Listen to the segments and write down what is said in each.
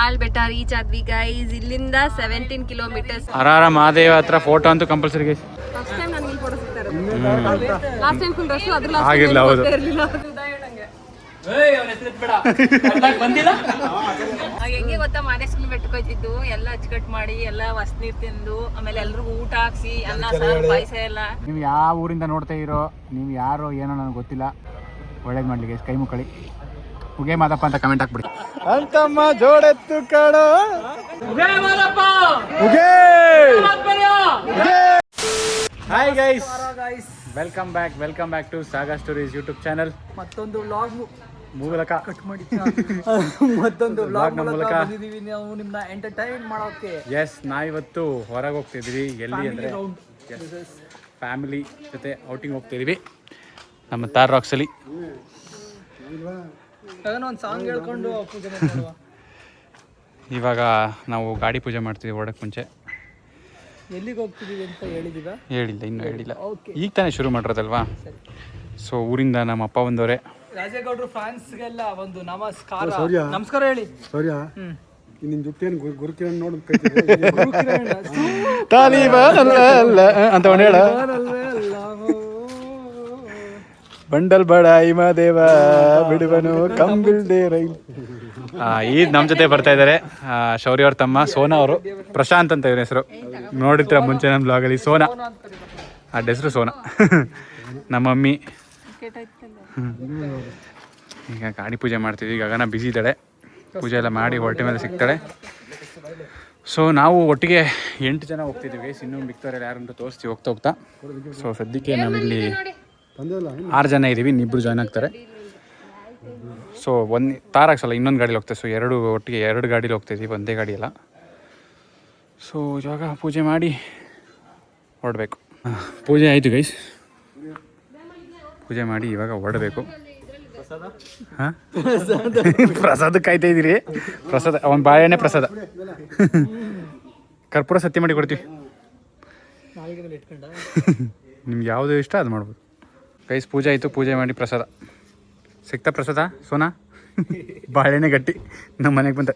ತಾಳ್ ಬೆಟ್ಟ ರೀಚ್ ಆದ್ವಿ ಗೈಸ್. ಇಲ್ಲಿಂದ 17 ಕಿಲೋಮೀಟರ್ಸ್. ಹರ ಮಹಾದೇವ ಹತ್ರ ಫೋಟೋ ಅಂತೂ ಕಂಪಲ್ಸರಿ ಗೈಸ್. ಫಸ್ಟ್ ಟೈಮ್ ನನಗೆ ಫೋಟೋ ಸಿಗ್ತಾರೆ. ಲಾಸ್ಟ್ ಟೈಮ್ ಫುಲ್ ರಶ್ ಅದ್ರ ಆಗಿರ್ಲ ಹೌದು. ಹೆಂಗೆ ಗೊತ್ತಾ, ಮಾದೇಶ್ವರ ಬೆಟ್ಟಕ್ಕೆ ಹೋಯ್ತಿದ್ದು ಎಲ್ಲ ಅಚ್ಚುಕಟ್ಟು ಮಾಡಿ ಎಲ್ಲ ಹೊಸ ನೀರು ತಿಂದು ಆಮೇಲೆ ಎಲ್ರಿಗೂ ಊಟ ಹಾಕ್ಸಿ ಅನ್ನ ಸಾರು ಪಾಯಸ ಎಲ್ಲ. ನೀವು ಯಾವ ಊರಿಂದ ನೋಡ್ತಾ ಇರೋ, ನೀವು ಯಾರು ಏನೋ ನನಗೆ ಗೊತ್ತಿಲ್ಲ, ಒಳ್ಳೇದು ಮಾಡ್ಲಿಕ್ಕೆ ಕೈ ಮುಕ್ಕಳಿ ಉಗೇ ಮಾದಪ್ಪ ಅಂತ ಕಮೆಂಟ್ ಹಾಕ್ಬಿಡಿ. ಅಂತಮ್ಮ ಜೋಡೆತ್ತು ಕಡೋ hi guys, welcome back to ಸಾಗಾ Stories YouTube channel. ಮತ್ತೊಂದು ವ್ಲಾಗ್ ಮೂಲಕ ಕಟ್ ಮಾಡಿ ಮತ್ತೊಂದು ವ್ಲಾಗ್ ಮೂಲಕ ಬಂದಿದ್ದೀವಿ ನಾವು ನಿಮ್ಮನ್ನ ಎಂಟರ್ಟೈನ್ ಮಾಡೋಕೆ. ಎಸ್, ನಾವಿವತ್ತು ಹೊರಗೆ ಹೋಗ್ತಿದ್ವಿ. ಎಲ್ಲಿ ಅಂದರೆ ಫ್ಯಾಮಿಲಿ ಜೊತೆ ಔಟಿಂಗ್ ಹೋಗ್ತಿದ್ವಿ ನಮ್ಮ ತಾರ್ ರಾಕ್ಸಲ್ಲಿ. ಒಂದು ಸಾಂಗ್ ಹೇಳ್ಕೊಂಡು ಪೂಜೆ ಮಾಡುವ. ಇವಾಗ ನಾವು ಗಾಡಿ ಪೂಜೆ ಮಾಡ್ತೀವಿ ಹೊರಡಕ್ಕೆ ಮುಂಚೆ. ಎಲ್ಲಿಗೆ ಹೋಗ್ತಿದ್ದೀವಿ ಅಂತ ಹೇಳಿದ್ದೀರಾ? ಇನ್ನೂ ಹೇಳಿಲ್ಲ, ಈಗ ತಾನೇ ಶುರು ಮಾಡಿರೋದಲ್ವಾ. ಸೊ ಊರಿಂದ ನಮ್ಮ ಅಪ್ಪ ಬಂದವರೆ. ರಾಜೇಗೌಡರು ಫ್ಯಾನ್ಸ್ಗೆಲ್ಲ ಒಂದು ನಮಸ್ಕಾರ. ನಮಸ್ಕಾರ ಹೇಳಿ ಸೌರ್ಯ. ನಿನ್ನ ಜೊತೆ ಗುರುಕಿರಣ್ ನೋಡ್ ಅಂತ ಹೇಳ ಬಂಡಲ್ ಬಡಾಯಿ ಮಾದೇವ ಬಿಡುವನು ಕಂಬಿಲ್ದೆ ರೈಲ್. ಈಗ ನಮ್ಮ ಜೊತೆ ಬರ್ತಾ ಇದ್ದಾರೆ ಶೌರ್ಯ ಅವ್ರ ತಮ್ಮ ಸೋನಾ ಅವರು. ಪ್ರಶಾಂತ್ ಅಂತ ಇವ್ರ ಹೆಸರು, ನೋಡಿರ್ತೀರ ಮುಂಚೆ ನಮ್ಮ ಬ್ಲಾಗಲ್ಲಿ. ಸೋನಾ, ಅಡ್ಡ ಹೆಸರು ಸೋನಾ. ನಮ್ಮ ಮಮ್ಮಿ. ಈಗ ಗಾಡಿ ಪೂಜೆ ಮಾಡ್ತೀವಿ. ಗಗನ ಬ್ಯುಸಿ ಇದ್ದಾಳೆ, ಪೂಜೆ ಎಲ್ಲ ಮಾಡಿ ಹೊಟ್ಟೆ ಮೇಲೆ ಸಿಗ್ತಾಳೆ. ಸೊ ನಾವು ಒಟ್ಟಿಗೆ 8 ಜನ ಹೋಗ್ತಿದ್ದೀವಿ. ಇನ್ನೂ ಮಿಕ್ತವ್ರೆ ಯಾರಂತ ತೋರಿಸ್ತೀವಿ ಹೋಗ್ತಾ. ಸೊ ಸದ್ಯಕ್ಕೆ ನಾವಿಲ್ಲಿ 6 ಜನ ಇದ್ದೀವಿ, ಇನ್ನಿಬ್ಬರು ಜಾಯ್ನ್ ಆಗ್ತಾರೆ. ಸೊ ಒಂದು ತಾರಾಕ್ಸಲ್ಲ, ಇನ್ನೊಂದು ಗಾಡೀಲಿ ಹೋಗ್ತೇವೆ. ಸೊ ಒಟ್ಟಿಗೆ 2 ಗಾಡೀಲಿ ಹೋಗ್ತಾಯಿದ್ದೀವಿ, ಒಂದೇ ಗಾಡಿ ಅಲ್ಲ. ಸೊ ಇವಾಗ ಪೂಜೆ ಮಾಡಿ ಹೊರಡಬೇಕು. ಪೂಜೆ ಆಯಿತು ಗೈಸ್, ಪೂಜೆ ಮಾಡಿ ಇವಾಗ ಹೊರಡಬೇಕು. ಹಾಂ, ಪ್ರಸಾದಕ್ಕೆ ಕಾಯ್ತಾ ಇದ್ದೀರಿ? ಪ್ರಸಾದ ಒಂದು ಬಾಳೆಹಣ್ಣೆ ಪ್ರಸಾದ. ಕರ್ಪೂರ ಸತ್ಯ ಮಾಡಿ ಕೊಡ್ತೀವಿ, ನಿಮ್ಗೆ ಯಾವುದು ಇಷ್ಟ ಅದು ಮಾಡ್ಬೋದು ಗೈಸ್. ಪೂಜೆ ಆಯಿತು, ಪೂಜೆ ಮಾಡಿ ಪ್ರಸಾದ ಸಿಗ್ತಾ. ಪ್ರಸಾದ ಸೋನಾ ಬಾಳೆಹಣ್ಣೆ ಗಟ್ಟಿ ನಮ್ಮ ಮನೆಗೆ ಬಂದ.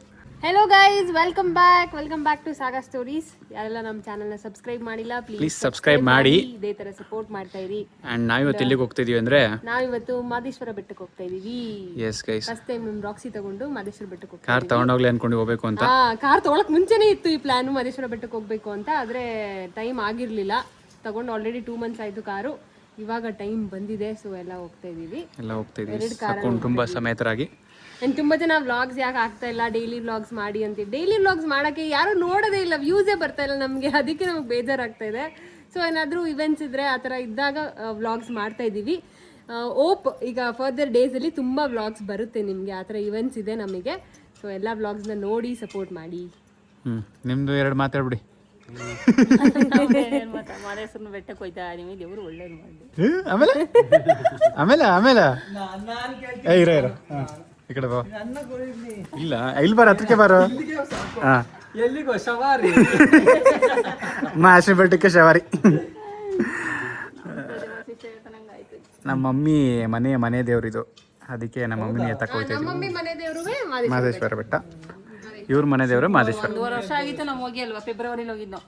Hello guys, welcome back to ಸಾಗಾ stories. ಯಾರೆಲ್ಲ ನಮ್ಮ ಚಾನಲ್ನ ಸಬ್ಸ್ಕ್ರೈಬ್ ಮಾಡಿಲ್ಲ, ಪ್ಲೀಸ್ ಸಬ್ಸ್ಕ್ರೈಬ್ ಮಾಡಿ ಇದೇ ತರ ಸಪೋರ್ಟ್ ಮಾಡ್ತಾ ಇರಿ. ಆ್ಯಂಡ್ ನಾವಿವತ್ತು ಎಲ್ಲಿಗೆ ಹೋಗ್ತಿದೀವಿ ಅಂದರೆ, ನಾವಿವತ್ತು ಮಾದೇಶ್ವರ ಬೆಟ್ಟಕ್ಕೆ ಹೋಗ್ತಾ ಇದೀವಿ. Yes guys, first time Roxy ತಗೊಂಡು ಮಾದೇಶ್ವರ ಬೆಟ್ಟಕ್ಕೆ ಹೋಗ್ತಾ ಕಾರ್ ತಗೊಂಡೋಗ್ಲಿ ಅನ್ಕೊಂಡು ಹೋಗ್ಬೇಕು ಅಂತ. ಕಾರ್ ತೊಗೊಳಕ್ ಮುಂಚೆನೇ ಇತ್ತು ಈ ಪ್ಲಾನ್, ಮಾದೇಶ್ವರ ಬೆಟ್ಟಕ್ಕೆ ಹೋಗ್ಬೇಕು ಅಂತ. ಆದರೆ ಟೈಮ್ ಆಗಿರಲಿಲ್ಲ, ತಗೊಂಡು ಆಲ್ರೆಡಿ 2 months ಆಯಿತು ಕಾರು. ಇವಾಗ ಟೈಮ್ ಬಂದಿದೆ, ಸೊ ಎಲ್ಲ ಹೋಗ್ತಾ ಇದೀವಿ. ಕುಟುಂಬ ಸಮೇತರಾಗಿ. ತುಂಬ ಜನ ವ್ಲಾಗ್ಸ್ ಯಾಕೆ ಆಗ್ತಾ ಇಲ್ಲ, ಡೈಲಿ ವ್ಲಾಗ್ಸ್ ಮಾಡಿ ಅಂತೀವಿ. ಡೈಲಿ ವ್ಲಾಗ್ಸ್ ಮಾಡೋಕ್ಕೆ ಯಾರು ನೋಡೋದೇ ಇಲ್ಲ, ವ್ಯೂಸೇ ಬರ್ತಾ ಇಲ್ಲ ನಮಗೆ. ಅದಕ್ಕೆ ನಮಗೆ ಬೇಜಾರಾಗ್ತಾ ಇದೆ. ಸೊ ಏನಾದರೂ ಇವೆಂಟ್ಸ್ ಇದ್ದರೆ ಆ ಥರ ಇದ್ದಾಗ ವ್ಲಾಗ್ಸ್ ಮಾಡ್ತಾ ಇದ್ದೀವಿ. ಓಪ್ ಈಗ ಫರ್ದರ್ ಡೇಸಲ್ಲಿ ತುಂಬ ವ್ಲಾಗ್ಸ್ ಬರುತ್ತೆ ನಿಮಗೆ. ಆ ಥರ ಇವೆಂಟ್ಸ್ ಇದೆ ನಮಗೆ. ಸೊ ಎಲ್ಲ ವ್ಲಾಗ್ಸ್ನ ನೋಡಿ ಸಪೋರ್ಟ್ ಮಾಡಿ. ನಿಮ್ಮದು 2 ಮಾತಾಡ್ಬಿಡಿ. ಮಾದೇಶ್ವರನ ಬೆಟ್ಟಕ್ಕೆ ಹೋಯ್ತಾ ನೀವು, ದೇವರು ಒಳ್ಳೇದು ಮಾಡಿ. ಆಮೇಲೆ ಇರೋ ಈ ಕಡೆ ಬಾ. ಇಲ್ಲ ಇಲ್ಲಿ ಬಾರ, ಹತ್ರಕ್ಕೆ ಬಾರೋ. ಹಾಂ, ಎಲ್ಲಿಗೋ ಶವಾರಿ. ಮಾದೇಶ್ವರ ಬೆಟ್ಟಕ್ಕೆ ಶವಾರಿ. ನಮ್ಮ ಮಮ್ಮಿ ಮನೆ ದೇವ್ರು ಇದು, ಅದಕ್ಕೆ ನಮ್ಮ ಮಮ್ಮಿನ ಎತ್ತಕ್ಕೆ ಹೋಗ್ತಿದ್ವಿ. ಮಾದೇಶ್ವರ ಬೆಟ್ಟ ಇವ್ರ ಮನೆ ದೇವರು ಮಾದೇಶ್ವರ. 1 ವರ್ಷ ಆಗಿತ್ತು ನಾವು ಹೋಗಿ ಅಲ್ವಾ, ಫೆಬ್ರವರಿಲಿ ಹೋಗಿದ್ದು.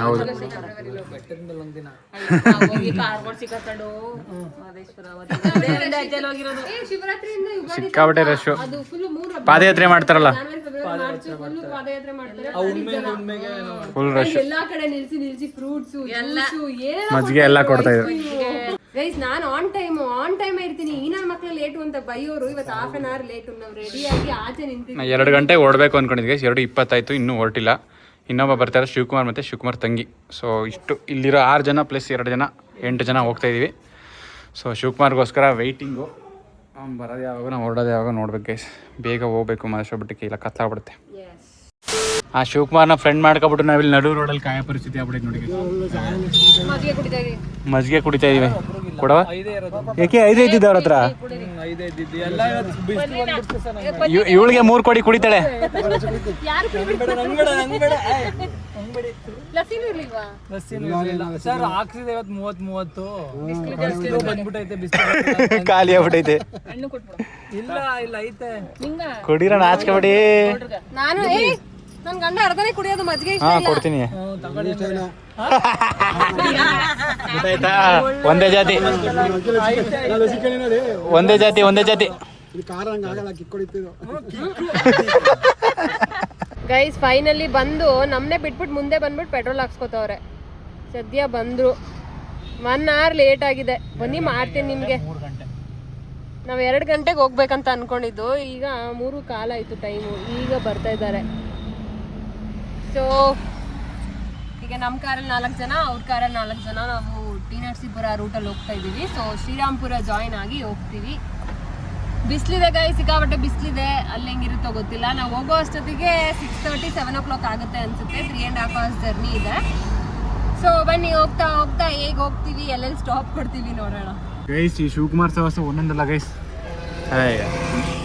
ಹೌದು, ಸಿಕ್ಕಾಬಟ್ಟೆ ರಶ್. ಪಾದಯಾತ್ರೆ ಮಾಡ್ತಾರಲ್ಲ, ಫುಲ್ ರಶ್. ಎಲ್ಲಾ ಕಡೆ ನಿಲ್ಸಿ ಫ್ರೂಟ್ಸ್ ಮಜ್ಜಿಗೆ ಎಲ್ಲ ಕೊಡ್ತಾ ಇದ್ರು. ಗೈಸ್, ನಾನು ಆನ್ ಟೈಮ್ ಇರ್ತೀನಿ. ಈ ನನ್ನ ಮಕ್ಳು ಲೇಟು ಅಂತ ಬೈಯೋರು. ಇವತ್ತು 1/2 an hour ಲೇಟು. ನಾವು ರೆಡಿಯಾಗಿ ಆಚೆ ನಿಂತಿದ್ವಿ. 2 ಗಂಟೆಗೆ ಹೊರಡಬೇಕು ಅನ್ಕೊಂಡಿದ್ವಿ. 2:20 ಆಯಿತು, ಇನ್ನೂ ಹೊರಟಿಲ್ಲ. ಇನ್ನೊಬ್ಬ ಬರ್ತಾರೆ, ಶಿವಕುಮಾರ್ ಮತ್ತು ಶಿವಕುಮಾರ್ ತಂಗಿ. ಸೊ ಇಷ್ಟು ಇಲ್ಲಿರೋ 6 ಜನ ಪ್ಲಸ್ 2 ಜನ 8 ಜನ ಹೋಗ್ತಾಯಿದ್ದೀವಿ. ಸೊ ಶಿವಕುಮಾರ್ಗೋಸ್ಕರ ವೆಯ್ಟಿಂಗು. ಬರೋದು ಯಾವಾಗ, ನಾವು ಹೊರಡೋದು ಯಾವಾಗ ನೋಡ್ಬೇಕು ಗೈಸ್. ಬೇಗ ಹೋಗ್ಬೇಕು ಮಾದೇಶ್ವರ ಬೆಟ್ಟಕ್ಕೆ, ಇಲ್ಲ ಕತ್ಲಾಗ್ಬಿಡುತ್ತೆ. ಆ ಶಿವಕುಮಾರ್ನ ಫ್ರೆಂಡ್ ಮಾಡ್ಕೊಬಿಟ್ಟು ನಾವಿಲ್ಲಿ ನಡು ರೋಡಲ್ಲಿ ಕಾಯೋ ಪರಿಸ್ಥಿತಿ ಆಗ್ಬಿಟ್ಟೈತೆ ನೋಡಿ. ಮಜ್ಜಿಗೆ ಕುಡಿತಾ ಇದೀವಿ. ಕೊಡವ ಏಕೆ 5 ಇದ್ದಿದ್ದ ಅವ್ರ ಹತ್ರ. ಇವಳಿಗೆ 3 ಕೊಡಿ ಕುಡಿತಾಳೆ. ಲಸ್ಸಿನೂ ಇರ್ಲಿಲ್ವಾ? ಸರ್ ಹಾಕ್ಸಿದೆ ಇವತ್ತು 30 ಬಂದ್ಬಿಟ್ಟೈತೆ ಬಿಸಿಲು ಖಾಲಿ ಆಗ್ಬಿಟ್ಟೈತೆ. ಇಲ್ಲ ಐತೆ ಕುಡೀರ ನಾಚ್ಕೊಬೇಡಿ. ನಾನು ನನ್ ಗಂಡ ಅರ್ಧನೇ ಕುಡಿಯೋದು ಮಜ್ಜಿಗೆ ಇಷ್ಟ ಹಾ ಇಲ್ಲ. ಕೊಡ್ತೀನಿ. ಗೊತ್ತಾಯ್ತಾ? ಒಂದೇ ಜಾತಿ ಒಂದೇ ಜಾತಿ. ಖಾರ ಹಂಗೆ ಆಗಲ್ಲ, ಕಿಕ್ಕೊಡಿತ್ತು. ಗೈಸ್ ಫೈನಲಿ ಬಂದು ನಮ್ಮನ್ನೇ ಬಿಟ್ಬಿಟ್ಟು ಮುಂದೆ ಬಂದ್ಬಿಟ್ಟು ಪೆಟ್ರೋಲ್ ಹಾಕ್ಸ್ಕೊತವ್ರೆ. ಸದ್ಯ ಬಂದ್ರು. 1 hour ಲೇಟ್ ಆಗಿದೆ. ಬನ್ನಿ ಮಾಡ್ತೀನಿ ನಿಮಗೆ. ನಾವು 2 ಗಂಟೆಗೆ ಹೋಗ್ಬೇಕಂತ ಅನ್ಕೊಂಡಿದ್ದು, ಈಗ 3:15 ಆಯ್ತು ಟೈಮು. ಈಗ ಬರ್ತಾ ಇದ್ದಾರೆ. ಸೊ ಈಗ ನಮ್ಮ ಕಾರಲ್ಲಿ 4 ಜನ, ಅವ್ರ ಕಾರಲ್ಲಿ 4 ಜನ. ನಾವು ಟಿ ನರಸೀಪುರ ರೂಟಲ್ಲಿ ಹೋಗ್ತಾ ಇದ್ದೀವಿ. ಸೊ ಶ್ರೀರಾಮ್ಪುರ ಜಾಯಿನ್ ಆಗಿ ಹೋಗ್ತೀವಿ. ಬಿಸಿಲಿದೆ ಗೈ, ಸಿಕ್ಕಾಪಟ್ಟೆ ಬಿಸಿಲಿದೆ. ಅಲ್ಲಿ ಹೆಂಗಿರುತ್ತೋ ಗೊತ್ತಿಲ್ಲ. ನಾವು ಹೋಗೋ ಅಷ್ಟೊತ್ತಿಗೆ 6:30, 7 o'clock ಆಗುತ್ತೆ ಅನ್ಸುತ್ತೆ. 3.5 hours ಜರ್ನಿ ಇದೆ. ಸೊ ಬನ್ನಿ ಹೋಗ್ತಾ ಹೋಗ್ತಾ ಹೇಗೆ ಹೋಗ್ತೀವಿ, ಎಲ್ಲೆಲ್ಲಿ ಸ್ಟಾಪ್ ಕೊಡ್ತೀವಿ ನೋಡೋಣ. ಗೈಸ್ ಈ ಶಿವಕುಮಾರ್ ಸಹವಾಸ ಒಂದೊಂದಲ್ಲ ಗೈಸ್.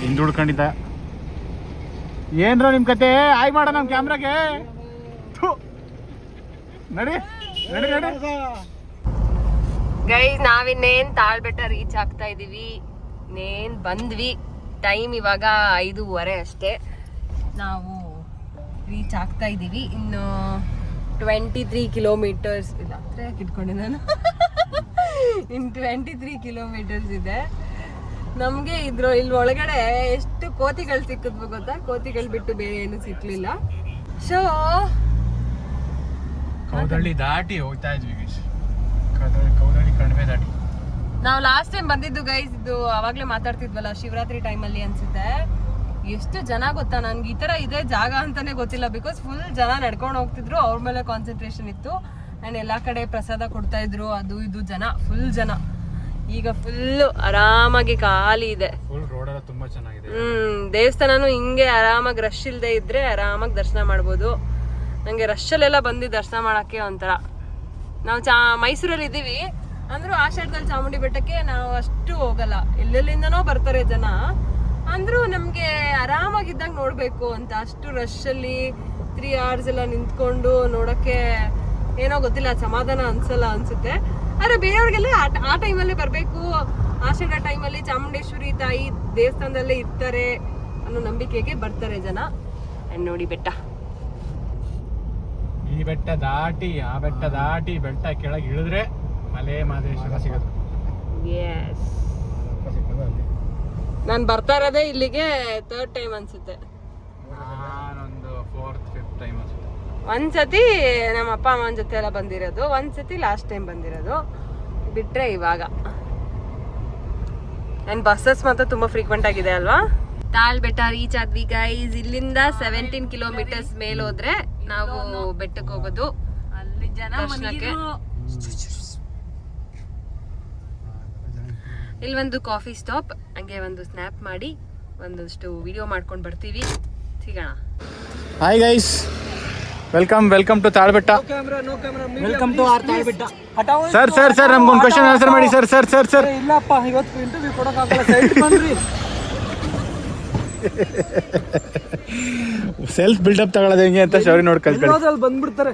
ಹಿಂದುಳ್ಕೊಂಡಿದ್ದ. ಏನ್ರ ನಿಮ್ ಕತೆ? ಆಯ್ ಮಾಡ ನಮ್ ಕ್ಯಾಮ್ರಾಗೆ. ನಡಿ ನಡಿ ನಡಿ. ಗೈಸ್ ನಾವಿನ್ನೇನ್ ತಾಳ್ಬೆಟ್ಟ ರೀಚ್ ಆಗ್ತಾ ಇದೀವಿ. ಇನ್ನೇನ್ ಬಂದ್ವಿ. ಟೈಮ್ ಇವಾಗ 5:15 ಅಷ್ಟೇ. ನಾವು ರೀಚ್ ಆಗ್ತಾ ಇದೀವಿ. ಇನ್ನು 23 ಕಿಲೋಮೀಟರ್ಸ್ ಇಲ್ಲ ಹತ್ರ ಇಟ್ಕೊಂಡೆ ನಾನು. ಇನ್ನು 23 ಕಿಲೋಮೀಟರ್ಸ್ ಇದೆ ನಮ್ಗೆ. ಇಲ್ಲಿ ಒಳಗಡೆ ಎಷ್ಟು ಕೋತಿಗಳು ಸಿಕ್ಕಿದ್ವು ಗೊತ್ತಾ? ಕೋತಿಗಳು ಬಿಟ್ಟು ಬೇರೆ ಏನು ಸಿಕ್ಲಿಲ್ಲ. ಸೊ ಕೌದಳ್ಳಿ ದಾಟಿ ಹೋಗ್ತಾ ಇದ್ವಿ ಗೈಸ್. ಕೌದಳ್ಳಿ ಕಡಿಮೆ ದಾಟಿ ನಾವು ಲಾಸ್ಟ್ ಟೈಮ್ ಬಂದಿದ್ದು ಗೈಸ್. ಇದು ಅವಾಗ್ಲೇ ಮಾತಾಡ್ತಿದ್ವಲ್ಲ, ಶಿವರಾತ್ರಿ ಟೈಮಲ್ಲಿ ಅನ್ಸುತ್ತೆ. ಎಷ್ಟು ಜನ ಗೊತ್ತಾ? ನನ್ಗೆ ಈ ತರ ಇದೇ ಜಾಗ ಅಂತಾನೆ ಗೊತ್ತಿಲ್ಲ. ಬಿಕಾಸ್ ಫುಲ್ ಜನ ನಡ್ಕೊಂಡು ಹೋಗ್ತಿದ್ರು. ಅವ್ರ ಮೇಲೆ ಕಾನ್ಸಂಟ್ರೇಷನ್ ಇತ್ತು. ಅಂಡ್ ಎಲ್ಲಾ ಕಡೆ ಪ್ರಸಾದ ಕೊಡ್ತಾ ಇದ್ರು. ಅದು ಇದು ಜನ, ಫುಲ್ ಜನ. ಈಗ ಫುಲ್ ಆರಾಮಾಗಿ ಖಾಲಿ ಇದೆ. ಫುಲ್ ರೋಡ್ ಎಲ್ಲ ತುಂಬಾ ಚೆನ್ನಾಗಿದೆ. ದೇವಸ್ಥಾನನು ಹಿಂಗೆ ಆರಾಮಾಗಿ ರಶ್ ಇಲ್ಲದೆ ಇದ್ರೆ ಆರಾಮಾಗಿ ದರ್ಶನ ಮಾಡ್ಬೋದು. ನಂಗೆ ರಶಲ್ಲೆಲ್ಲ ಬಂದು ದರ್ಶನ ಮಾಡಕ್ಕೆ ಒಂಥರ. ನಾವು ಮೈಸೂರಲ್ಲಿ ಇದ್ದೀವಿ ಅಂದ್ರೂ ಆ ಸೈಡ್ದಲ್ಲಿ ಚಾಮುಂಡಿ ಬೆಟ್ಟಕ್ಕೆ ನಾವು ಅಷ್ಟು ಹೋಗಲ್ಲ. ಎಲ್ಲೆಲ್ಲಿಂದನೋ ಬರ್ತಾರೆ ಜನ. ಅಂದ್ರೂ ನಮ್ಗೆ ಆರಾಮಾಗಿದ್ದಾಗ ನೋಡ್ಬೇಕು ಅಂತ. ಅಷ್ಟು ರಶ್ ಅಲ್ಲಿ 3 hours ಎಲ್ಲ ನಿಂತ್ಕೊಂಡು ನೋಡಕ್ಕೆ ಏನೋ ಗೊತ್ತಿಲ್ಲ, ಸಮಾಧಾನ ಅನ್ಸಲ್ಲ ಅನ್ಸುತ್ತೆ. ಆದ್ರೆ ಬೇರೆಯವ್ರಿಗೆಲ್ಲ ಆ ಟೈಮಲ್ಲೇ ಬರ್ಬೇಕು. ಆಷಾಢ ಟೈಮಲ್ಲಿ ಚಾಮುಂಡೇಶ್ವರಿ ತಾಯಿ ದೇವಸ್ಥಾನದಲ್ಲೇ ಇರ್ತಾರೆ ಅನ್ನೋ ನಂಬಿಕೆಗೆ ಬರ್ತಾರೆ ಜನ. ಅಂಡ್ ನೋಡಿ ಬೆಟ್ಟ. ಈ ಬೆಟ್ಟ ದಾಟಿ ಆ ಬೆಟ್ಟ ದಾಟಿ ಬೆಟ್ಟ ಕೆಳಗೆ ಇಳಿದ್ರೆ ಮಲೆ ಮಹದೇಶ್ವರ ಸಿಗೋದು. ಎಸ್, ನಾನು ಬರ್ತಾ ಇರೋದೇ ಇಲ್ಲಿಗೆ 3rd ಟೈಮ್ ಅನ್ಸುತ್ತೆ. ನಾನೊಂದು 4th 5th ಟೈಮ್ ಅನ್ಸುತ್ತೆ. ಒಂದ್ಸತಿ ನಮ್ಮ ಅಪ್ಪ ಅಮ್ಮನ ಜೊತೆ ಎಲ್ಲ ಬಂದಿರೋದು, ಒಂದ್ಸತಿ ಲಾಸ್ಟ್ ಟೈಮ್ ಬಂದಿರೋದು. ಬಿಟ್ರೆ ಇವಾಗ ಅಂಡ್ ಬಸ್ಸಸ್ ಮಾತ್ರ ತುಂಬಾ ಫ್ರೀಕ್ವೆಂಟ್ ಆಗಿದೆ ಅಲ್ವಾ. ತಾಳ್ ಬೆಟ್ಟ ರೀಚ್ ಆದ್ವಿ ಗೈಸ್. ಇಲ್ಲಿಂದ 17 ಕಿಲೋಮೀಟರ್ಸ್ ಮೇಲೆ ಹೋದ್ರೆ ನಾವು ಬೆಟ್ಟಕ್ಕೆ ಹೋಗೋದು. ಅಲ್ಲಿ ಜನ ಇಲ್ಲಿ ಒಂದು ಕಾಫಿ ಸ್ಟಾಪ್, ಹಂಗೆ ಒಂದು ಸ್ನ್ಯಾಪ್ ಮಾಡಿ ಒಂದಷ್ಟು ವಿಡಿಯೋ ಮಾಡ್ಕೊಂಡು ಬರ್ತೀವಿ. ಸಿಗೋಣ. Hi guys, welcome to Talbetta. Welcome to our Talbetta. Sir ನಮ್ಗೊಂದು ಕ್ವಶನ್ ಆನ್ಸರ್ ಮಾಡಿ ಸರ್. ಇಲ್ಲಪ್ಪ, ಇವತ್ತು ಇಂಟರ್ವ್ಯೂ ಕೊಡೋಕ್ಕಾಗಲ್ಲ. ಸೈಡ್ ಬನ್ರಿ. ಸೆಲ್ಫ್ ಬಿಲ್ಡಪ್ ತಗೊಳ್ಳೋದು ಹೆಂಗೆ ಅಂತ ಶೌರಿ ನೋಡಿ ಕಲ್ತ್ಕೊಳ್ಳಿ. ಬಂದ್ಬಿಡ್ತಾರೆ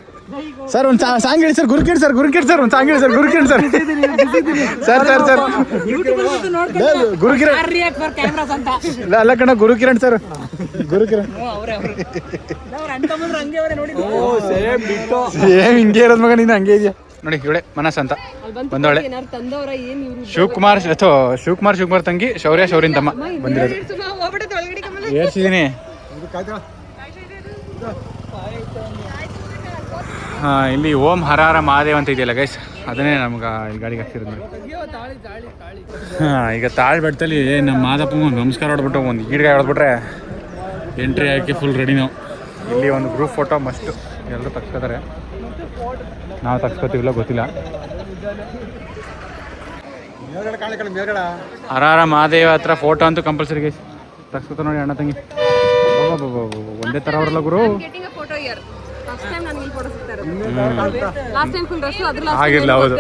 ಸರ್ ಒಂದು ಸಾಂಗ್ ಹೇಳಿ ಸರ್. ಗುರುಕಿರಣ್ ಸರ್ ಒಂದು ಸಾಂಗ್ ಹೇಳಿ ಸರ್. ಗುರುಕಿರಣ್ ಸರ್. ಅಲ್ಲ ಕಣ, ಗುರುಕಿರಣ್ ಸರ್. ಸೇಮ್ ಹಿಂಗೆ ಇರೋದ್ ಮಗ ನೀನು. ಹಂಗೆ ಇದೆಯಾ ನೋಡಿ. ಇವಳೆ ಮನಸ್ ಅಂತ ಬಂದವಳೆ. ಶಿವಕುಮಾರ್ ತಂಗಿ ಶೌರ್ಯನ್ ತಮ್ಮ ಬಂದಿರೋದು. ಏರ್ಸಿದೀನಿ. ಇಲ್ಲಿ ಓಂ ಹರಾರ ಮಹಾದೇವ್ ಅಂತ ಇದೆಯಲ್ಲ ಗೈಸ್, ಅದನ್ನೇ ನಮ್ಗೆ ಇಲ್ಲಿ ಗಾಡಿಗೆ ಹಾಕ್ತಿರೋದು ನೋಡಿ. ಈಗ ತಾಳ್ಬೆಟ್ಟದಲ್ಲಿ ನಮ್ಮ ಮಾದಪ್ಪ ನಮಸ್ಕಾರ ಹೊಡ್ಬಿಟ್ಟು ಒಂದು ಗೀಡ್ಗಾಯಿ ಹೊಡೆದ್ಬಿಟ್ರೆ ಎಂಟ್ರಿ ಹಾಕಿ ಫುಲ್ ರೆಡಿ ನಾವು. ಇಲ್ಲಿ ಒಂದು ಗ್ರೂಪ್ ಫೋಟೋ ಮಸ್ಟು ಎಲ್ಲರೂ ತಗ್ಸ್ಕೊತಾರೆ. ನಾವು ತಗ್ಸ್ಕೊತೀವಿಲ್ಲ ಗೊತ್ತಿಲ್ಲ. ಹರಾರ ಮಹಾದೇವ ಹತ್ರ ಫೋಟೋ ಅಂತೂ ಕಂಪಲ್ಸರಿ ಗೈಸ್ ತಗ್ಸ್ಕೊತ ನೋಡಿ. ಅಣ್ಣ ತಂಗಿ ಒಂದೇ ಥರ ಅವರಲ್ಲ ಗುರು. ಆಗಿಲ್ಲ, ಹೌದು.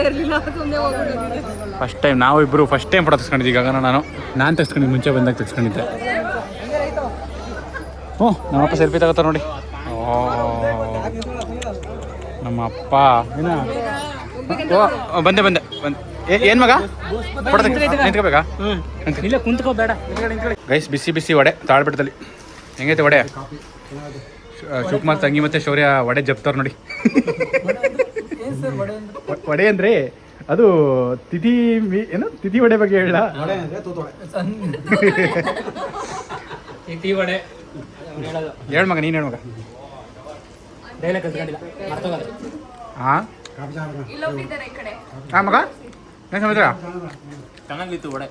ಫಸ್ಟ್ ಟೈಮ್ ನಾವು ಇಬ್ಬರು ಫಸ್ಟ್ ಟೈಮ್ ಫೋಟೋ ತಗ್ಸ್ಕೊಂಡಿದ್ದೆ. ಈಗ ನಾನು ತಗ್ಸ್ಕೊಂಡಿದ್ದೆ, ಮುಂಚೆ ಬಂದಾಗ ತಗ್ಸ್ಕೊಂಡಿದ್ದೆ. ನಮ್ಮಪ್ಪ ಸೆಲ್ಫಿ ತಗೋತಾರೆ ನೋಡಿ. ನಮ್ಮ ಅಪ್ಪ ಬಂದೆ ಏನು ಮಗ ನಿಂತ್ಕೋಬೇಕಾ ಇಲ್ಲ ಕುಂತ್ಕೋ ಬೇಡ. ಗೈಸ್ ಬಿಸಿ ಬಿಸಿ ವಡೆ ತಾಳ್ಬಿಟ್ಟದಲ್ಲಿ ಹೆಂಗೈತೆ ವಡೆ? ಶಿವಕುಮಾರ್ ತಂಗಿ ಮತ್ತೆ ಶೌರ್ಯ ವಡೆ ಜಪ್ತವ್ರು ನೋಡಿ. ವಡೆ ಅಂದ್ರೆ ಅದು ತಿಥಿ ಏನು ತಿಥಿ ವಡೆ ಬಗ್ಗೆ ಹೇಳ. ಹೇಳ್ ಮಗ, ನೀನು ಹೇಳ್ ಮಗ. ಹಾಂ ಹಾಂ ಮಗ ಏನು ಸಮಾಚಾರ? ಚೆನ್ನಾಗಿತ್ತು ವಡೆ.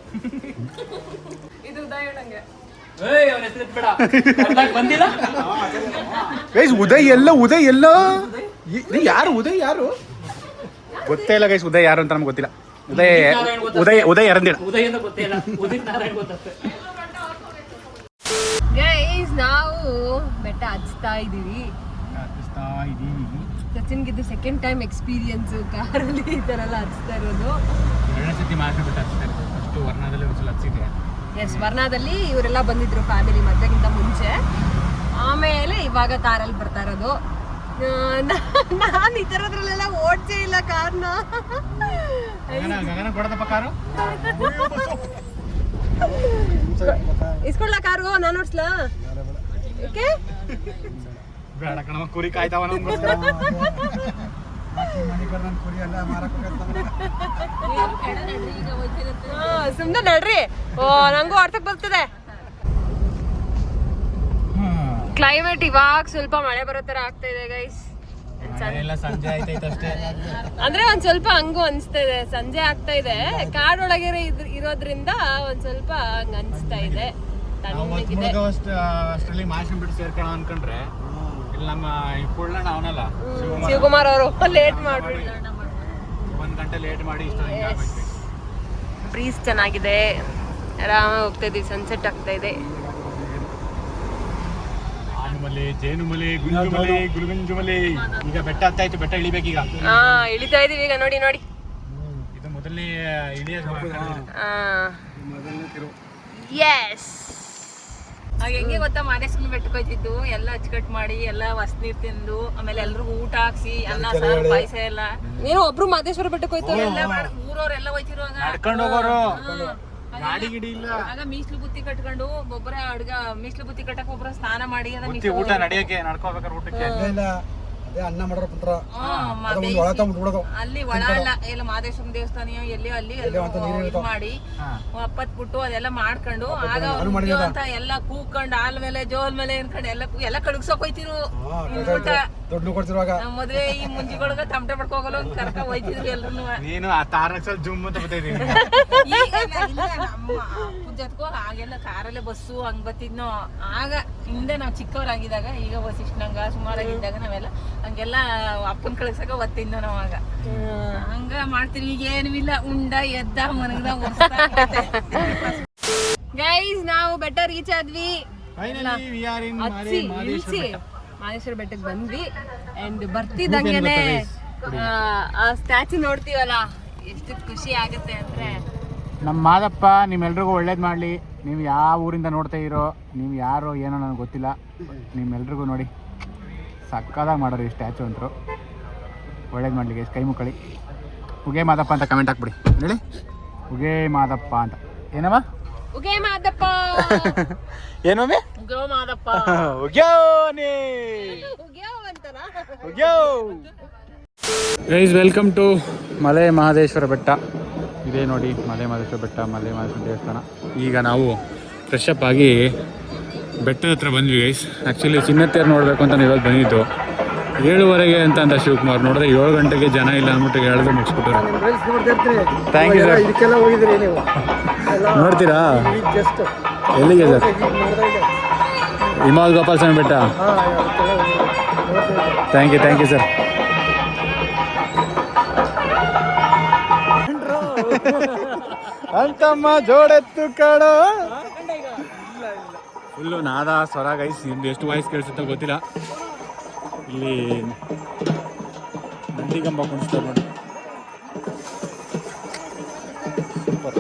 ಗೈಸ್ ಉದಯ್ ಎಲ್ಲ ಯಾರು ಉದಯ್ ಯಾರು ಗೊತ್ತೇ ಇಲ್ಲ ಗೈಸ್. ಉದಯ್ ಯಾರು ಅಂತ ನಮ್ಗೆ ಗೊತ್ತಿಲ್ಲ. ಉದಯ್ ಅರಂದಿಡ. ಗೈಸ್ ನಾವು ಬೆಟ್ಟ ಹಚ್ತಾ ಇದೀವಿ. ಸಚಿನ್ಗೆ ಇದು ಸೆಕೆಂಡ್ ಟೈಮ್ ಎಕ್ಸ್ಪೀರಿಯನ್ಸ್ ಕಾರಲ್ಲಿ ಈ ಥರ ಎಲ್ಲ ಹಚ್ತಾ ಇರೋದು. ಎಸ್, ವರ್ಣಾದಲ್ಲಿ ಇವರೆಲ್ಲ ಬಂದಿದ್ರು ಫ್ಯಾಮಿಲಿ ಮದ್ವೆಗಿಂತ ಮುಂಚೆ. ಆಮೇಲೆ ಇವಾಗ ಕಾರಲ್ಲಿ ಬರ್ತಾ ಇರೋದು. ನಾನು ಈ ಥರದ್ರಲ್ಲೆಲ್ಲ ಓಡ್ಸೇ ಇಲ್ಲ ಕಾರ್ನ. ಇಸ್ಕೊಳ್ಳ ಕಾರು, ನಾನು ಓಡಿಸ್ಲಾ? ಓಕೆ, ಬೇಡ ಕಣಮ್ಮ, ಕುರಿ ಕಾಯ್ತಾವ ನಮ್ಗೋಸ್ಕರ. ಸುಮ್ನೆ ನಡ್ರಿ. ಓ, ನಂಗೂ ಆಡ್ಸಕ್ ಬರ್ತದೆ. ಕ್ಲೈಮೇಟ್ ಇವಾಗ ಸ್ವಲ್ಪ ಮಳೆ ಬರೋ ತರ ಆಗ್ತಾ ಇದೆ ಗೈಸ್. ಸಂಜೆ ಆಯ್ತೈತಷ್ಟೇ. ಅಂದ್ರೆ ಒಂದ್ ಸ್ವಲ್ಪ ಹಂಗೂ ಅನ್ಸ್ತಾ ಇದೆ. ಸಂಜೆ ಆಗ್ತಾ ಇದೆ, ಕಾಡೊಳಗೆ ಇರೋದ್ರಿಂದ ಒಂದ್ ಸ್ವಲ್ಪ ಹಂಗ ಅನ್ಸ್ತಾ ಇದೆ. ತಣ್ಣಗಿದೆ. ಅಷ್ಟರಲ್ಲಿ ಮಾಶನ್ ಬಿಟ್ಟು ಸೇರ್ಕೊಳ್ಳೋ ಅನ್ಕೊಂಡ್ರೆ ಇಲ್ಲಿ ನಮ್ಮ ಪುಳ್ಳಣ್ಣ ಅವನಲ್ಲ ಶಿವಕುಮಾರ್ ಅವರು ಲೇಟ್ ಮಾಡ್ಬಿಡಿ. 1 ಗಂಟೆ ಲೇಟ್ ಮಾಡಿ ಬ್ರೀಸ್ ಚೆನ್ನಾಗಿದೆ, ಆರಾಮಾಗಿ ಹೋಗ್ತಾ ಇದೀವಿ. ಸನ್ಸೆಟ್ ಆಗ್ತಾ ಇದೆ. ಆನುಮಲೆ, ಜೇನುಮಲೆ, ಗುಂಜುಮಲೆ, ಗುರುಗುಂಜುಮಲೆ. ಈಗ ಬೆಟ್ಟ ಹತ್ತಾಯ್ತು, ಬೆಟ್ಟ ಇಳಿಬೇಕೀಗ. ಇಳಿತಾ ಇದೀವಿ ಈಗ. ನೋಡಿ ನೋಡಿ, ಇದು ಮೊದಲನೇ ಇಳಿಯ. ಎಸ್. ಆಗ ಹೆಂಗೆ ಗೊತ್ತಾ, ಮಾದೇಶ್ವರನ ಬೆಟ್ಟಕ್ಕೆ ಹೋಯ್ತಿದ್ದು. ಎಲ್ಲ ಅಚ್ಚುಕಟ್ಟು ಮಾಡಿ, ಎಲ್ಲ ಹೊಸ್ನೀರ್ ತಿಂದು, ಆಮೇಲೆ ಎಲ್ರಿಗೂ ಊಟ ಹಾಕ್ಸಿ, ಅನ್ನ ಸಾರು ಪಾಯಸ ಎಲ್ಲ. ನೀನು ಒಬ್ರು ಮಾದೇಶ್ವರ ಬೆಟ್ಟಕ್ಕೆ ಹೋಯ್ತು, ಊರವ್ರೆಲ್ಲ ಹೋಯ್ತಿರುವಾಗ ನಡ್ಕೊಂಡು ಹೋಗೋರು. ಗಾಡಿ ಗಿಡಿ ಇಲ್ಲ. ಆಗ ಮೀಸ್ಲು ಬುತ್ತಿ ಕಟ್ಕೊಂಡು ಒಬ್ಬರ ಅಡ್ಗ ಮೀಸ್ಲು ಬುತ್ತಿ ಕಟ್ಟಕ್ ಒಬ್ಬರ ಸ್ನಾನ ಮಾಡಿ ಊಟ ನಡೆಯಕ್ಕೆ ನಡ್ಕೋಬೇಕಾದ್ರೆ ಊಟಕ್ಕೆ ಅನ್ನ ಮಾಡೋರ ಪುತ್ರ ಅಲ್ಲಿ ಒಳ ಅಲ್ಲ ಎಲ್ಲ ಮಾದೇಶ್ವರನ ದೇವಸ್ಥಾನ ಎಲ್ಲಿ ಅಲ್ಲಿ ಮಾಡಿ ಅಪ್ಪತ್ಬಿಟ್ಟು ಅದೆಲ್ಲ ಮಾಡ್ಕೊಂಡು ಆಗ ಅಂತ ಎಲ್ಲ ಕೂಕೊಂಡು ಹಾಲ್ ಮೇಲೆ ಜೋಲ್ ಮೇಲೆ ಅನ್ಕೊಂಡು ಎಲ್ಲ ಕಡಗ್ಸೋಕ್ ಹೋಯ್ತಿರು. ಮದ್ವೆ ಈ ಮುಂಜಿಗೊಳಗ ತಮಟೆ ಪಡ್ಕೋಗಲ್ಲ ಅಂತ ಕರ್ಕ ಹೋಯ್ತಿದ್ರು ಎಲ್ರು. ನೀನು ಆ ತಾರಕ್ಸಲ್ ಜುಮ್ ಅಂತ ಬರ್ತಿದ್ದೀನಿ. ಪೂಜಾತ್ಕೋ ಆಗೆಲ್ಲ ಕಾರಲ್ಲೇ ಬಸ್ಸು ಹಂಗ್ ಬತ್ತಿದ್ನೋ. ಆಗ ಹಿಂದೆ ನಾವ್ ಚಿಕ್ಕವರಾಗಿದ್ದಾಗ, ಈಗ ವಸಿಷ್ಠಂಗ ಸುಮಾರಾಗಿದ್ದಾಗ ನಾವೆಲ್ಲ ಹಂಗೆಲ್ಲ ಅಪ್ಪನ ಕಳ್ಸಕ ಒತ್ತಿದ್ನೋ ನಾವ್. ಆಗ ಹಂಗ ಮಾಡ್ತೀವಿ. ಈಗ ಏನೂ ಇಲ್ಲ, ಉಂಡ ಎದ್ದ ಮನಗದ. ಗೈಸ್, ನಾವು ಬೆಟ್ಟ ರೀಚ್ ಆದ್ವಿ. ಇಳಿಸಿ ಮಾದೇಶ್ವರ ಬೆಟ್ಟಕ್ಕೆ ಬಂದ್ವಿ. ಅಂಡ್ ಬರ್ತಿದ್ದಂಗೆನೆ ಆ ಸ್ಟ್ಯಾಚು ನೋಡ್ತೀವಲ್ಲ, ಎಷ್ಟು ಖುಷಿ ಆಗುತ್ತೆ ಅಂದ್ರೆ. ನಮ್ಮ ಮಾದಪ್ಪ ನಿಮ್ಮೆಲ್ರಿಗೂ ಒಳ್ಳೇದು ಮಾಡಲಿ. ನೀವು ಯಾವ ಊರಿಂದ ನೋಡ್ತಾ ಇರೋ, ನೀವು ಯಾರು ಏನೋ ನನಗೆ ಗೊತ್ತಿಲ್ಲ, ನಿಮ್ಮೆಲ್ರಿಗೂ ನೋಡಿ ಸಕ್ಕದಾಗಿ ಮಾಡೋರು ಈ ಸ್ಟ್ಯಾಚು ಅಂತರು. ಒಳ್ಳೇದು ಮಾಡಲಿಕ್ಕೆ ಕೈ ಮುಕ್ಕಳಿ. ಉಗೇ ಮಾದಪ್ಪ ಅಂತ ಕಮೆಂಟ್ ಹಾಕ್ಬಿಡಿ. ಹೇಳಿ, ಉಗೇ ಮಾದಪ್ಪ ಅಂತ. ಏನಮ್ಮ? ಉಗೇ ಮಾದಪ್ಪ. ಏನೊಮ್ಮೆ? ಉಗೋ ಮಾದಪ್ಪ. ಉಗ್ಯೋನಿ guys, welcome to Male Mahadeshwara Betta. ಇದೇ ನೋಡಿ ಮಲೆ ಮಹದೇಶ್ವರ ಬೆಟ್ಟ, ಮಲೆ ಮಹದೇಶ್ವರ ದೇವಸ್ಥಾನ. ಈಗ ನಾವು ಫ್ರೆಶ್ ಅಪ್ ಆಗಿ ಬೆಟ್ಟದ ಹತ್ರ ಬಂದ್ವಿ ಗೈಸ್. ಆ್ಯಕ್ಚುಲಿ ಚಿನ್ನತ್ತೇರು ನೋಡಬೇಕು ಅಂತ ಇವತ್ತು ಬಂದಿದ್ದು. 7:30 ಅಂತ ಅಂದ ಶಿವಕುಮಾರ್. ನೋಡಿದ್ರೆ 7 ಗಂಟೆಗೆ ಜನ ಇಲ್ಲ ಅಂದ್ಬಿಟ್ಟು ಹೇಳಿದ್ರೆ ಮುಗಿಸ್ಬಿಟ್ರು. Thank you sir. ನೋಡ್ತೀರಾ? ಎಲ್ಲಿಗೆ sir? ಹಿಮಾವತ್ Gopala Swamy Betta. Thank you sir. ಅಂತಮ್ಮ ಜೋಡೆತ್ತು ಕಾಡೋ. ಫುಲ್ಲು ನಾದ ಸ್ವರ ಗೈಸ್. ನಿಮ್ದು ಎಷ್ಟು ವಾಯ್ಸ್ ಕೇಳಿಸುತ್ತೋ ಗೊತ್ತಿಲ್ಲ. ಇಲ್ಲಿ ನಂದಿಗಂಬ ಕುಣಿಸ್ತಾರೆ ನೋಡಿ. ಸೂಪರ್.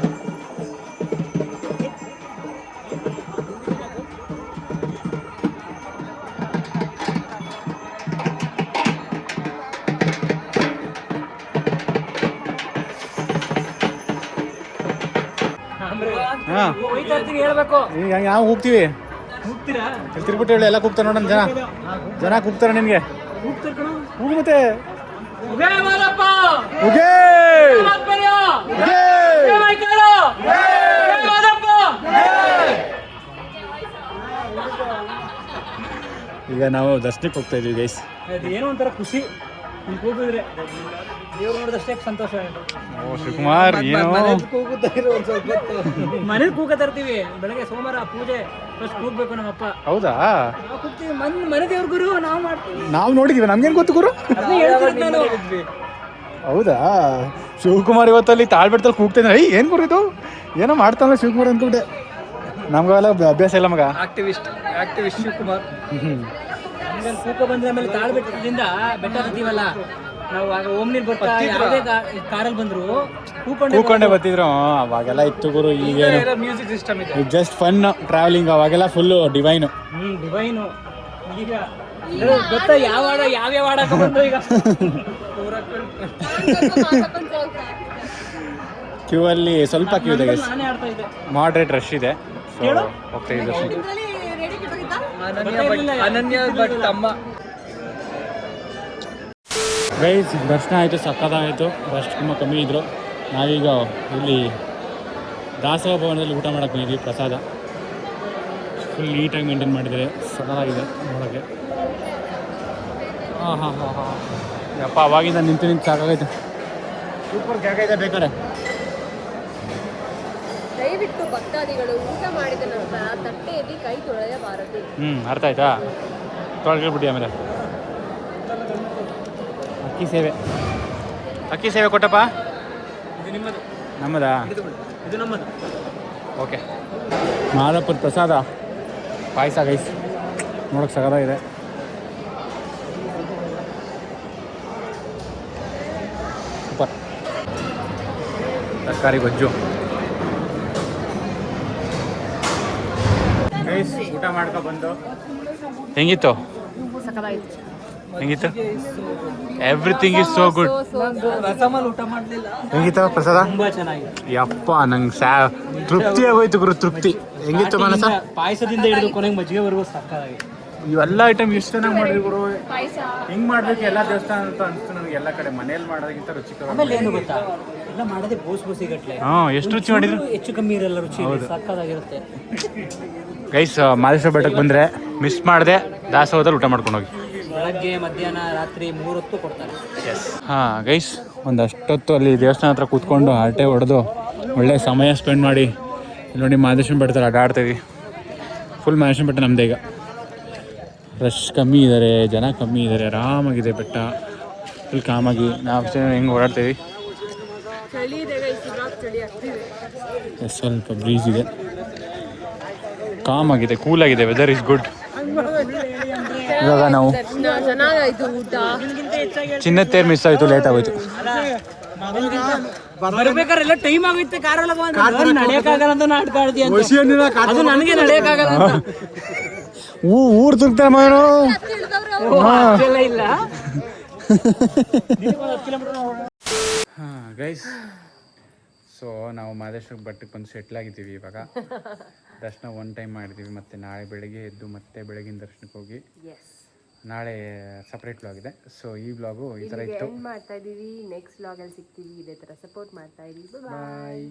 ಹಾಂ ಹೋಯ್ತಾ ಇರ್ತೀನಿ ಹೇಳ್ಬೇಕು. ಈಗ ನಾವು ಹೋಗ್ತೀವಿ. ಹೋಗ್ತೀರಾ? ಇಲ್ಲಿ ತಿರ್ಬಿಟ್ಟು ಹೇಳಿ ಎಲ್ಲ ಕೂಗ್ತಾರೆ ನೋಡೋಣ ಜನ ಕೂಗ್ತಾರೆ ನಿನಗೆ. ಹೋಗ್ತೀರ ಕಣ. ಹೋಗು ಮತ್ತೆ. ಉಗೇ ಮಾದಪ್ಪ. ಉಗೇ ಮಾದಪ್ಪಯ್ಯ. ಉಗೇ ಉಗೇ ಮೈಕೇಲ. ಉಗೇ ಮಾದಪ್ಪ. ಈಗ ನಾವು ದರ್ಶನಕ್ಕೆ ಹೋಗ್ತಾ ಇದೀವಿ ಗೈಸ್. ಅದೇನೋ ಒಂಥರ ಖುಷಿ ಇಲ್ಲಿ ಕೂಗಿದ್ರೆ ದೇವ್ರು ನೋಡಿದಷ್ಟೇ ಸಂತೋಷ ಆಗುತ್ತೆ. ಓ ಶಿವಕುಮಾರ್ ಏನೋ ಮನೇಲಿ ಕೂಗತಾ ಇರ್ತೀವಿ. ಬೆಳಗ್ಗೆ ಸೋಮವಾರ ಪೂಜೆ ಫಸ್ಟ್ ಕೂಗ್ಬೇಕು ನಮ್ಮಪ್ಪ. ಹೌದಾ? ನಾವು ಕೂಗ್ತೀವಿ. ಮನೆ ದೇವ್ರ ಗುರು ನಾವು ಮಾಡ್ತೀವಿ. ನಾವು ನೋಡಿದೀವಿ, ನಮ್ಗೇನು ಗೊತ್ತು ಗುರು? ಅದನ್ನೇ ಹೇಳ್ತಿರೋದು ನಾನು. ಹೌದಾ? ಶಿವಕುಮಾರ್ ಇವತ್ತಲ್ಲಿ ತಾಳ್ಬೆಟ್ಟಲ್ಲಿ ಕೂಗ್ತಾನೆ. ಐ ಏನು ಗುರು ಇದು, ಏನೋ ಮಾಡ್ತಾನಲ್ಲ ಶಿವಕುಮಾರ್ ಅಂದ್ಕೊಂಡೆ. ನಮ್ಗೆಲ್ಲ ಅಭ್ಯಾಸ ಇಲ್ಲ ಮಗ. ಆಕ್ಟಿವಿಸ್ಟ್ ಶಿವಕುಮಾರ್. ಹಂಗೆ ಕೂಕ ಬಂದ ಮೇಲೆ ತಾಳ್ಬೆಟ್ಟದಿಂದ ಬೆಟ್ಟ ಹತ್ತೀವಲ್ಲ ನಾವು, ಆಗ ಓಮ್ನಿಲ್ ಬರ್ತಾ ಯಾವುದೇ ಕಾರಲ್ಲಿ ಬಂದ್ರು ಕೂಕೊಂಡೆ ಬರ್ತಿದ್ರು. ಅವಾಗೆಲ್ಲ ಇತ್ತು ಗುರು. ಈಗೇನು ಮ್ಯೂಸಿಕ್ ಸಿಸ್ಟಮ್ ಇದೆ. Just fun travelling. ಅವಾಗೆಲ್ಲ ಫುಲ್ಲು ಡಿವೈನು. ಡಿವೈನು. ಈಗ ಗೊತ್ತಾ ಯಾವ ಹಾಡ ಬಂದು ಈಗ ಕ್ಯೂ ಅಲ್ಲಿ ಸ್ವಲ್ಪ ಕ್ಯೂ ಇದೆ, ನಾನೇ ಆಡ್ತಾ ಇದ್ದೆ. ಮಾಡ್ರೇಟ್ ರಶ್ ಇದೆ. ಸೊ ಹೋಗ್ತಾ ಇದ್ದೆ ದರ್ಶನ. ಅನನ್ಯ ಬಟ್ ತಮ್ಮ. ಗೈಸ್ ದರ್ಶನ ಆಯಿತು, ಸಕ್ಕತ್ತಾಯಿತು. ರಶ್ ತುಂಬ ಕಮ್ಮಿ ಇದ್ದರು. ನಾವೀಗ ಇಲ್ಲಿ ದಾಸೋಹ ಭವನದಲ್ಲಿ ಊಟ ಮಾಡೋಕ್ಕೆ ಬಂದಿದ್ವಿ. ಪ್ರಸಾದ ಫುಲ್ ನೀಟಾಗಿ ಮೇಂಟೈನ್ ಮಾಡಿದ್ದಾರೆ, ಸಕ್ಕತ್ತಾಗಿದೆ ನೋಡೋಕ್ಕೆ. ಹಾಂ ಹಾಂ ಹಾಂ ಹಾಂ ಯಪ್ಪ, ಅವಾಗಿಂದ ನಿಂತು ಸಾಕಾಗೈತೆ. ಸೂಪರ್ ಜಾಗ ಇದೆ ಬೇಕಾರೆ. ದಯವಿಟ್ಟು ಭಕ್ತಾದಿಗಳು ಊಟ ಮಾಡಿದ ನಂತರ ತಟ್ಟೆಯಲ್ಲಿ ಕೈ ತೊಳೆಯಬಾರದು. ಅರ್ಥ ಆಯ್ತಾ? ತೊಳ್ಗಿಬಿಟ್ಟು ಆಮೇಲೆ ಅಕ್ಕಿ ಸೇವೆ ಕೊಟ್ಟಪ್ಪ. ಇದು ನಿಮ್ಮದು. ನಮ್ಮದಾ? ಇದು ನಮ್ಮದು. ಓಕೆ. ಮಾದಪ್ಪನ ಪ್ರಸಾದ ಪಾಯಸ ಗೈಸ್, ನೋಡೋಕೆ ಸಗದಾಗಿದೆ. ಸೂಪರ್. ತರಕಾರಿ ಗೊಜ್ಜು ಗೈಸ್. ಊಟ ಮಾಡ್ಕೊ ಬಂದು ಹೆಂಗಿತ್ತು? ಹೆಂಗಿತ್ತು? Everything is so good. ರಸಮಲ್ ಊಟ ಮಾಡಲಿಲ್ಲ. ಹೆಂಗಿತ್ತು ಪ್ರಸಾದ? ತುಂಬಾ ಚೆನ್ನಾಗಿದೆ. ಯಪ್ಪ, ನಂಗೆ ತೃಪ್ತಿ ಆಗೋಯ್ತು ಗುರು, ತೃಪ್ತಿ. ಹೆಂಗಿತ್ತು ಮನಸ? ಪಾಯಸದಿಂದ ಹಿಡಿದು ಕೊನೆಗೆ ಮಜ್ಜಿಗೆವರೆಗೂ ಸಾಕಾಗಿದೆ. ಇವೆಲ್ಲ ಐಟಮ್ ಎಷ್ಟು ಚೆನ್ನಾಗಿ ಮಾಡಿದ್ವಿ ಗುರು. ಹಿಂಗೆ ಮಾಡ್ಬೇಕು ಎಲ್ಲ ದೇವಸ್ಥಾನ ಅಂತ ಅನಿಸ್ತು ನನಗೆ. ಎಲ್ಲ ಕಡೆ ಮನೇಲಿ ಮಾಡೋದಕ್ಕಿಂತ ರುಚಿಕರ. ಆಮೇಲೆ ಏನು ಗೊತ್ತಾ, ಎಲ್ಲ ಮಾಡೋದೇ ಬೋಸಿ ಗಟ್ಲೆ. ಎಷ್ಟು ರುಚಿ ಮಾಡಿದ್ರು. ಹೆಚ್ಚು ಕಮ್ಮಿ ಇರಲ್ಲ, ರುಚಿ ಸಾಕಾಗಿರುತ್ತೆ. ಗೈಸ್ ಮಾದೇಶ್ವರ ಬೆಟ್ಟಕ್ಕೆ ಬಂದರೆ ಮಿಸ್ ಮಾಡದೆ ದಾಸೋಹದಲ್ಲಿ ಊಟ ಮಾಡ್ಕೊಂಡು ಹೋಗಿ. ಬೆಳಗ್ಗೆ ಮಧ್ಯಾಹ್ನ ರಾತ್ರಿ 3 ಹೊತ್ತು ಕೊಡ್ತಾರೆ. ಹಾಂ ಗೈಸ್, ಒಂದಷ್ಟೊತ್ತು ಅಲ್ಲಿ ದೇವಸ್ಥಾನ ಹತ್ರ ಕೂತ್ಕೊಂಡು ಹರಟೆ ಹೊಡೆದು ಒಳ್ಳೆ ಸಮಯ ಸ್ಪೆಂಡ್ ಮಾಡಿ ನೋಡಿ ಮಾದೇಶ್ವರ ಬೆಟ್ಟದಲ್ಲಿ ಆಟಾಡ್ತೀವಿ. ಫುಲ್ ಮಾದೇಶ್ವರ ಬೆಟ್ಟ ನಮ್ಮದೇ. ಈಗ ರಶ್ ಕಮ್ಮಿ ಇದ್ದಾರೆ, ಜನ ಕಮ್ಮಿ ಇದ್ದಾರೆ, ಆರಾಮಾಗಿದೆ ಬೆಟ್ಟ ಫುಲ್ ಕಾಮಾಗಿ. ನಾವು ಹೆಂಗೆ ಓಡಾಡ್ತೀವಿ. ಸ್ವಲ್ಪ ಬ್ರೀಸ್ ಇದೆ, ಕಾಮಾಗಿದೆ, ಕೂಲಾಗಿದೆ, ವೆದರ್ ಇಸ್ ಗುಡ್. ಇವಾಗ ನಾವು ಚೆನ್ನಾಗಾಯ್ತು ಊಟ. ಚಿನ್ನದ ತೇರು ಮಿಸ್ ಆಯಿತು, ಲೇಟ್ ಆಗೋಯ್ತು. ಬರ್ಬೇಕಾದ್ರೆ ಎಲ್ಲ ಟೈಮ್ ಆಗೋಯ್ತು. ಕಾರಲ್ಲ ನಡೆಯಕ್ಕಾಗಲ್ಲ ಅಂತ ನಾಟಕ ಆಡ್ತೀಯ. ಅದು ನನಗೆ ನಡೆಯಕ್ಕಾಗಲ್ಲ ಅಂತ. ಊರು ತುರ್ತಾರೆ ಮಗನು. ಇಲ್ಲ ಹಾಂ ಗೈಸ್, ಸೊ ನಾವು ಮಾದೇಶ್ವರ ಬೆಟ್ಟಕ್ಕೆ ಬಂದು ಸೆಟ್ಲ್ ಆಗಿದ್ದೀವಿ. ಇವಾಗ ದರ್ಶನ 1 ಟೈಮ್ ಮಾಡಿದ್ದೀವಿ. ಮತ್ತು ನಾಳೆ ಬೆಳಗ್ಗೆ ಎದ್ದು ಮತ್ತೆ ಬೆಳಗಿನ ದರ್ಶನಕ್ಕೆ ಹೋಗಿ ನಾಳೆ ಸಪ್ರೇಟ್ ವ್ಲಾಗ್ ಇದೆ. ಸೊ ಈ ವ್ಲಾಗು ಈ ಥರ ಇತ್ತು. ಮಾಡ್ತಾ ಇದ್ದೀವಿ. ನೆಕ್ಸ್ಟ್ ವ್ಲಾಗಲ್ಲಿ ಸಿಗ್ತೀವಿ. ಇದೇ ಥರ ಸಪೋರ್ಟ್ ಮಾಡ್ತಾ ಇದ್ದೀವಿ. ಬಾಯ್.